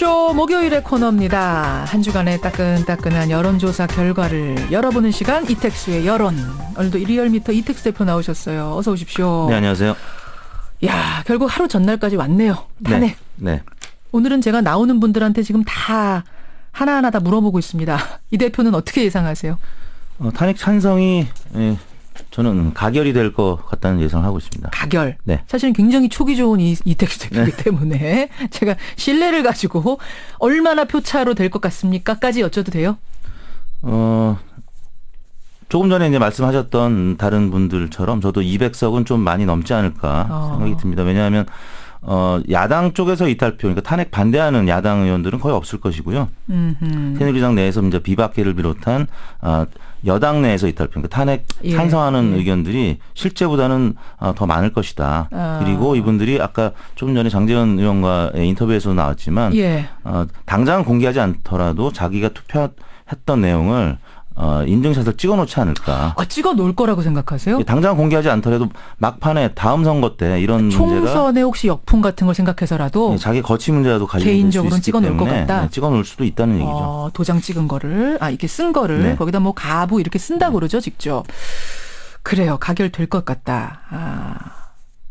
오십쇼 목요일의 코너입니다. 한 주간의 따끈따끈한 여론조사 결과를 열어보는 시간 이택수의 여론. 오늘도 리얼미터 이택수 대표 나오셨어요. 어서 오십시오. 네, 안녕하세요. 야, 결국 하루 전날까지 왔네요. 탄핵. 네. 오늘은 제가 나오는 분들한테 지금 다 하나하나 다 물어보고 있습니다. 이 대표는 어떻게 예상하세요? 탄핵 찬성이 저는 가결이 될 것 같다는 예상을 하고 있습니다. 가결. 네. 사실은 굉장히 초기 좋은 이택수 대표이기 때문에 제가 신뢰를 가지고 얼마나 표차로 될 것 같습니까?까지 여쭤도 돼요? 조금 전에 이제 말씀하셨던 다른 분들처럼 저도 200석은 좀 많이 넘지 않을까 생각이 듭니다. 왜냐하면 야당 쪽에서 이탈표, 그러니까 탄핵 반대하는 야당 의원들은 거의 없을 것이고요. 새누리당 내에서 이제 비박계를 비롯한 여당 내에서 이탈표, 그러니까 탄핵 찬성하는 의견들이 실제보다는 더 많을 것이다. 그리고 이분들이 아까 좀 전에 장제원 의원과의 인터뷰에서 나왔지만 당장은 공개하지 않더라도 자기가 투표했던 내용을 인증샷을 찍어놓지 않을까. 찍어 놓을 거라고 생각하세요? 당장 공개하지 않더라도 막판에 다음 선거 때 이런 문제가 총선에 혹시 역풍 같은 걸 생각해서라도 자기 거취 문제라도 개인적으로는 찍어 놓을 것 같다. 찍어 놓을 수도 있다는 얘기죠. 도장 찍은 거를 이렇게 쓴 거를 거기다 뭐 가부 이렇게 쓴다고 그러죠, 직접. 그래요. 가결될 것 같다.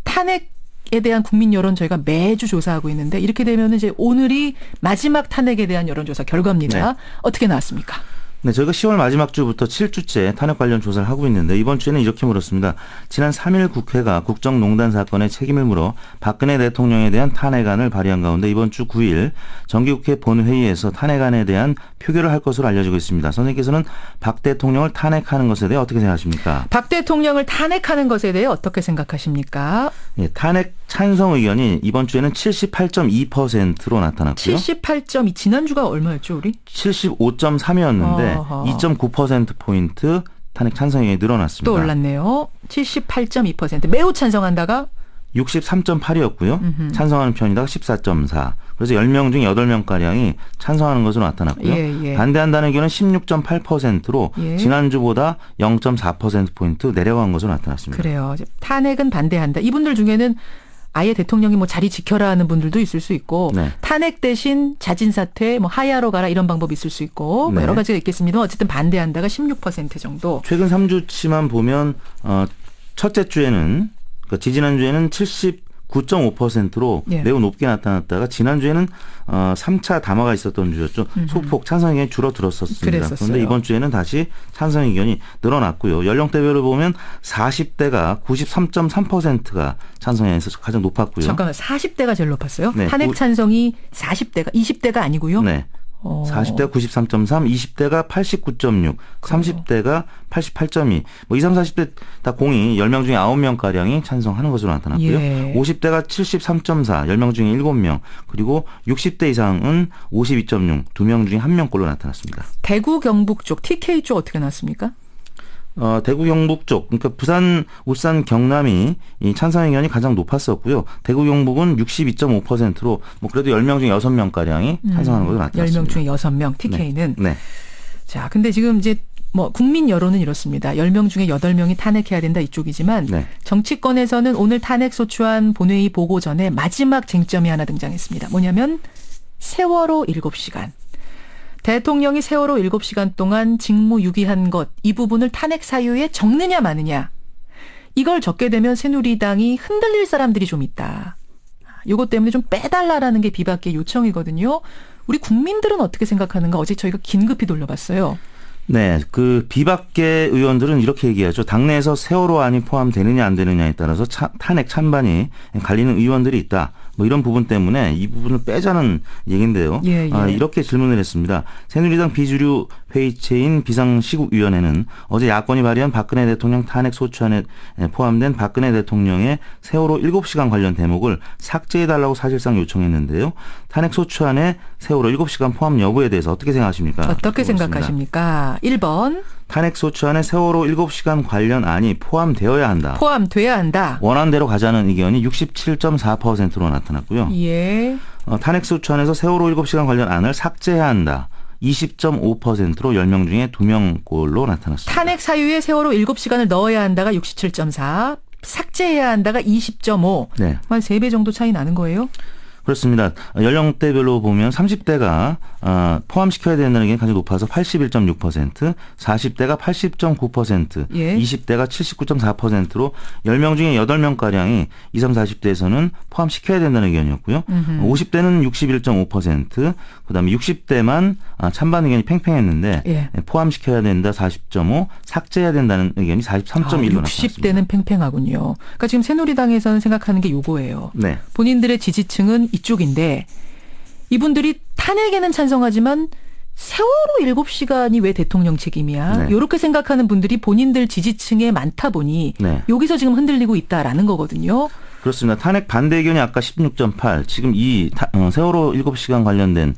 탄핵에 대한 국민 여론 저희가 매주 조사하고 있는데 이렇게 되면 이제 오늘이 마지막 탄핵에 대한 여론조사 결과입니다. 어떻게 나왔습니까? 네, 저희가 10월 마지막 주부터 7주째 탄핵 관련 조사를 하고 있는데 이번 주에는 이렇게 물었습니다. 지난 3일 국회가 국정농단 사건의 책임을 물어 박근혜 대통령에 대한 탄핵안을 발의한 가운데 이번 주 9일 정기국회 본회의에서 탄핵안에 대한 표결을 할 것으로 알려지고 있습니다. 선생님께서는 박 대통령을 탄핵하는 것에 대해 어떻게 생각하십니까? 박 대통령을 탄핵하는 것에 대해 어떻게 생각하십니까? 네, 탄핵 찬성 의견이 이번 주에는 78.2%로 나타났고요. 78.2 지난주가 얼마였죠, 우리? 75.3이었는데 2.9%포인트 탄핵 찬성 의견이 늘어났습니다. 또 올랐네요. 78.2%. 매우 찬성한다가 63.8이었고요. 찬성하는 편이다가 14.4. 그래서 10명 중 8명가량이 찬성하는 것으로 나타났고요. 반대한다는 의견은 16.8%로 지난주보다 0.4%포인트 내려간 것으로 나타났습니다. 그래요. 탄핵은 반대한다. 이분들 중에는 아예 대통령이 뭐 자리 지켜라 하는 분들도 있을 수 있고 탄핵 대신 자진 사퇴 뭐 하야로 가라 이런 방법이 있을 수 있고 뭐 여러 가지가 있겠습니다만 어쨌든 반대한다가 16% 정도. 최근 3주치만 보면 첫째 주에는 그러니까 지지난주에는 79.5%로 매우 높게 나타났다가 지난주에는 3차 담화가 있었던 주였죠. 소폭 찬성 의견이 줄어들었었습니다. 그런데 이번 주에는 다시 찬성 의견이 늘어났고요. 연령대별로 보면 40대가 93.3%가 찬성에서 가장 높았고요. 잠깐만 40대가 제일 높았어요? 탄핵 찬성이 40대가 20대가 아니고요? 네. 40대가 93.3, 20대가 89.6, 30대가 88.2. 뭐 20, 30대 다 공이 10명 중에 9명가량이 찬성하는 것으로 나타났고요. 50대가 73.4, 10명 중에 7명. 그리고 60대 이상은 52.6, 2명 중에 1명꼴로 나타났습니다. 대구 경북 쪽, TK 쪽 어떻게 나왔습니까? 대구 경북 쪽, 그러니까 부산, 울산, 경남이 이 찬성 의견이 가장 높았었고요. 대구 경북은 62.5%로 뭐 그래도 10명 중에 6명가량이 찬성하는 것으로 나타났습니다. 10명 중에 6명, TK는. 네. 자, 근데 지금 이제 뭐 국민 여론은 이렇습니다. 10명 중에 8명이 탄핵해야 된다 이쪽이지만 정치권에서는 오늘 탄핵 소추안 본회의 보고 전에 마지막 쟁점이 하나 등장했습니다. 뭐냐면 세월호 7시간. 대통령이 세월호 7시간 동안 직무유기한 것, 이 부분을 탄핵 사유에 적느냐 마느냐. 이걸 적게 되면 새누리당이 흔들릴 사람들이 좀 있다. 이것 때문에 좀 빼달라라는 게 비박계 요청이거든요. 우리 국민들은 어떻게 생각하는가 어제 저희가 긴급히 돌려봤어요. 네, 그 비박계 의원들은 이렇게 얘기하죠. 당내에서 세월호안이 포함되느냐 안 되느냐에 따라서 탄핵 찬반이 갈리는 의원들이 있다. 뭐 이런 부분 때문에 이 부분을 빼자는 얘기인데요. 이렇게 질문을 했습니다. 새누리당 비주류 회의체인 비상시국위원회는 어제 야권이 발의한 박근혜 대통령 탄핵 소추안에 포함된 박근혜 대통령의 세월호 7시간 관련 대목을 삭제해달라고 사실상 요청했는데요. 탄핵 소추안에 세월호 7시간 포함 여부에 대해서 어떻게 생각하십니까? 어떻게 생각하십니까? 1번. 탄핵 소추안에 세월호 7시간 관련 안이 포함되어야 한다. 포함돼야 한다. 원안대로 가자는 의견이 67.4%로 나타났고요. 탄핵 소추안에서 세월호 7시간 관련 안을 삭제해야 한다. 20.5%로 10명 중에 2명꼴로 나타났습니다. 탄핵 사유에 세월호 7시간을 넣어야 한다가 67.4, 삭제해야 한다가 20.5. 한 3배 정도 차이 나는 거예요? 그렇습니다. 연령대별로 보면 30대가 포함시켜야 된다는 게 가장 높아서 81.6%, 40대가 80.9%, 예. 20대가 79.4%로 10명 중에 8명가량이 20, 40대에서는 포함시켜야 된다는 의견이었고요. 50대는 61.5%, 그다음에 60대만 찬반 의견이 팽팽했는데 예. 포함시켜야 된다 40.5, 삭제해야 된다는 의견이 43.1로 나타났습니다. 60대는 팽팽하군요. 그러니까 지금 새누리당에서는 생각하는 게 요거예요. 네. 본인들의 지지층은 이쪽인데 이분들이 탄핵에는 찬성하지만 세월호 7시간이 왜 대통령 책임이야? 네. 이렇게 생각하는 분들이 본인들 지지층에 많다 보니 네. 여기서 지금 흔들리고 있다라는 거거든요. 그렇습니다. 탄핵 반대 의견이 아까 16.8, 지금 이 세월호 7시간 관련된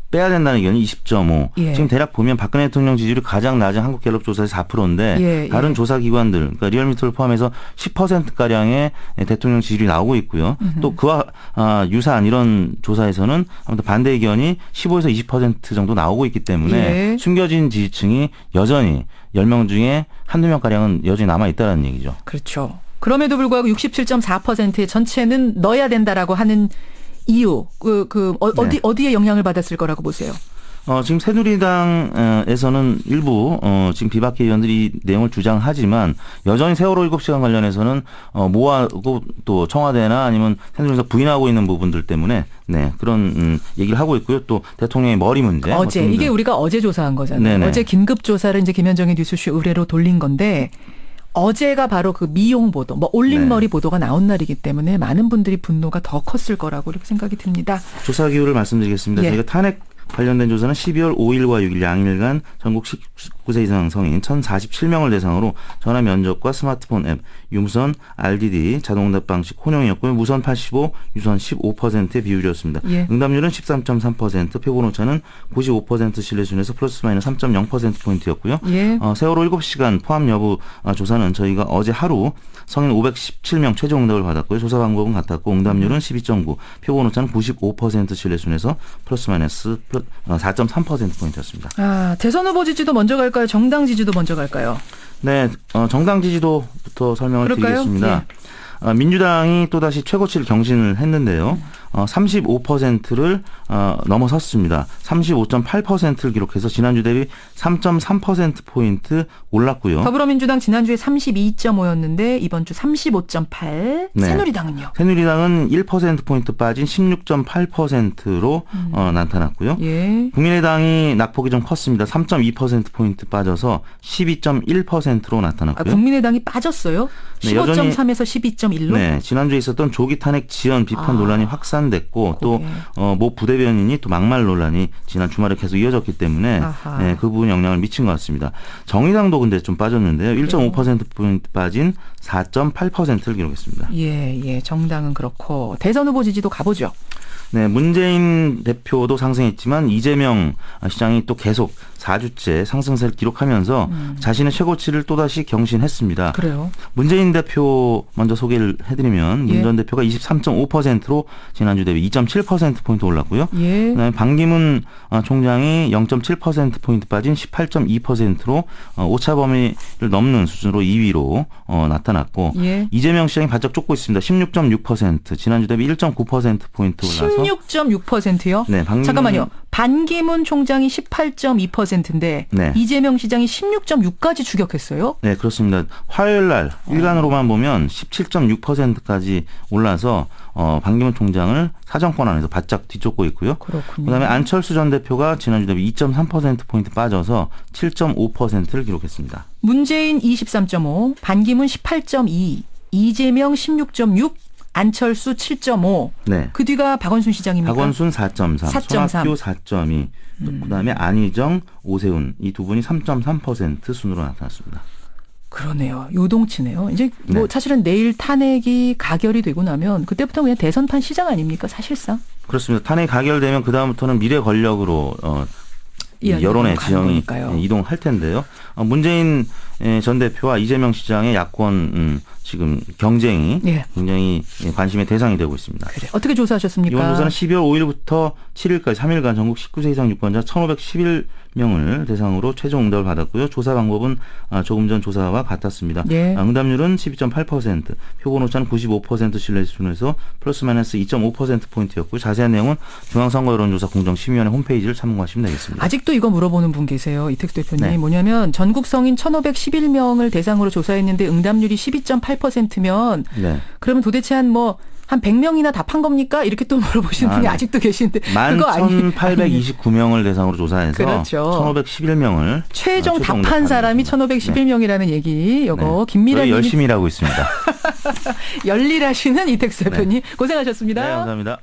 빼야 된다는 의견이 20.5. 예. 지금 대략 보면 박근혜 대통령 지지율이 가장 낮은 한국갤럽조사에서 4%인데 예, 다른 예. 조사기관들, 그러니까 리얼미터를 포함해서 10%가량의 대통령 지지율이 나오고 있고요. 또 그와 유사한 이런 조사에서는 아무튼 반대 의견이 15에서 20% 정도 나오고 있기 때문에 예. 숨겨진 지지층이 여전히 10명 중에 한두 명가량은 여전히 남아있다는 얘기죠. 그렇죠. 그럼에도 불구하고 67.4%의 전체는 넣어야 된다라고 하는 이유, 네. 어디에 영향을 받았을 거라고 보세요? 지금 새누리당에서는 일부 지금 비박계 의원들이 이 내용을 주장하지만 여전히 세월호 7시간 관련해서는 모아고 또 청와대나 아니면 새누리당에서 부인하고 있는 부분들 때문에 네, 그런 얘기를 하고 있고요. 또 대통령의 머리 문제. 어제 이게 우리가 어제 조사한 거잖아요. 네네. 어제 긴급 조사를 이제 김현정의 뉴스쇼 의뢰로 돌린 건데 어제가 바로 그 미용 보도, 올림머리 네. 보도가 나온 날이기 때문에 많은 분들이 분노가 더 컸을 거라고 이렇게 생각이 듭니다. 조사 기호를 말씀드리겠습니다. 예. 저희가 탄핵 관련된 조사는 12월 5일과 6일 양일간 전국 19세 이상 성인 1,047명을 대상으로 전화 면접과 스마트폰 앱, 유무선, RDD, 자동응답 방식 혼용이었고요. 무선 85, 유선 15%의 비율이었습니다. 예. 응답률은 13.3%, 표본 오차는 95% 신뢰순에서 플러스 마이너스 3.0%포인트였고요. 예. 세월호 7시간 포함 여부 조사는 저희가 어제 하루 성인 517명 최종 응답을 받았고요. 조사 방법은 같았고 응답률은 12.9, 표본 오차는 95% 신뢰순에서 플러스 마이너스 4.3%포인트였습니다. 대선 후보 지지도 먼저 갈까요? 정당 지지도 먼저 갈까요? 네, 정당 지지도부터 설명을 그럴까요? 드리겠습니다. 민주당이 또다시 최고치를 경신을 했는데요. 35%를 넘어섰습니다. 35.8%를 기록해서 지난주 대비 3.3%포인트 올랐고요. 더불어민주당 지난주에 32.5였는데 이번 주 35.8. 네. 새누리당은요? 새누리당은 1%포인트 빠진 16.8%로 나타났고요. 예. 국민의당이 낙폭이 좀 컸습니다. 3.2%포인트 빠져서 12.1%로 나타났고요. 국민의당이 빠졌어요? 네, 15.3에서 12.1로? 네, 지난주에 있었던 조기 탄핵 지연 비판 논란이 확산됐고 또 모 부대변인이 또 막말 논란이 지난 주말에 계속 이어졌기 때문에 네, 그 부분 영향을 미친 것 같습니다. 정의당도 근데 좀 빠졌는데요. 1.5%포인트 빠진 4.8%를 기록했습니다. 예. 정당은 그렇고 대선 후보 지지도 가보죠. 네, 문재인 대표도 상승했지만 이재명 시장이 또 계속 4주째 상승세를 기록하면서 자신의 최고치를 또다시 경신했습니다. 그래요. 문재인 대표 먼저 소개를 해드리면 문 전 대표가 23.5%로 지난주 대비 2.7%포인트 올랐고요. 예. 그다음에 반기문 총장이 0.7%포인트 빠진 18.2%로 오차 범위를 넘는 수준으로 2위로 나타났고 예. 이재명 시장이 바짝 쫓고 있습니다. 16.6%, 지난주 대비 1.9%포인트 올라서 16.6%요? 네, 잠깐만요. 반기문 총장이 18.2%인데 네. 이재명 시장이 16.6까지 추격했어요? 네, 그렇습니다. 화요일 날 일간으로만 보면 17.6%까지 올라서 반기문 총장을 사정권 안에서 바짝 뒤쫓고 있고요. 그렇군요. 그다음에 안철수 전 대표가 지난주 대비 2.3%포인트 빠져서 7.5%를 기록했습니다. 문재인 23.5, 반기문 18.2, 이재명 16.6, 안철수 7.5. 네. 그 뒤가 박원순 시장입니까? 박원순 4.3, 4.3. 손학규 4.2, 그다음에 안희정, 오세훈 이 두 분이 3.3% 순으로 나타났습니다. 그러네요. 요동치네요. 이제 뭐 네. 사실은 내일 탄핵이 가결이 되고 나면 그때부터 그냥 대선판 시작 아닙니까? 사실상. 그렇습니다. 탄핵이 가결되면 그다음부터는 미래 권력으로 여론의 지형이 이동할 텐데요. 문재인 전 대표와 이재명 시장의 야권 지금 경쟁이 굉장히 관심의 대상이 되고 있습니다. 그래. 어떻게 조사하셨습니까? 이번 조사는 12월 5일부터 7일까지 3일간 전국 19세 이상 유권자 1,511 명을 대상으로 최종 응답을 받았고요. 조사 방법은 조금 전 조사와 같았습니다. 네. 응답률은 12.8%, 표본 오차는 95% 신뢰 수준에서 플러스 마이너스 2.5%포인트였고요. 자세한 내용은 중앙선거여론조사 공정심의위원회 홈페이지를 참고하시면 되겠습니다. 아직도 이거 물어보는 분 계세요. 이택수 대표님. 네. 뭐냐면 전국 성인 1,511명을 대상으로 조사했는데 응답률이 12.8%면 네. 그러면 도대체 한 100명이나 답한 겁니까? 이렇게 또 물어보시는 분이 네. 아직도 계신데 그거 11,829명을 대상으로 조사해서 그렇죠. 1,511명을 최종 답한 사람이 1,511명이라는 얘기. 이거 네. 김미란 님이 열심히 일하고 있습니다. 열일하시는 이택수 대표님 고생하셨습니다. 네, 감사합니다.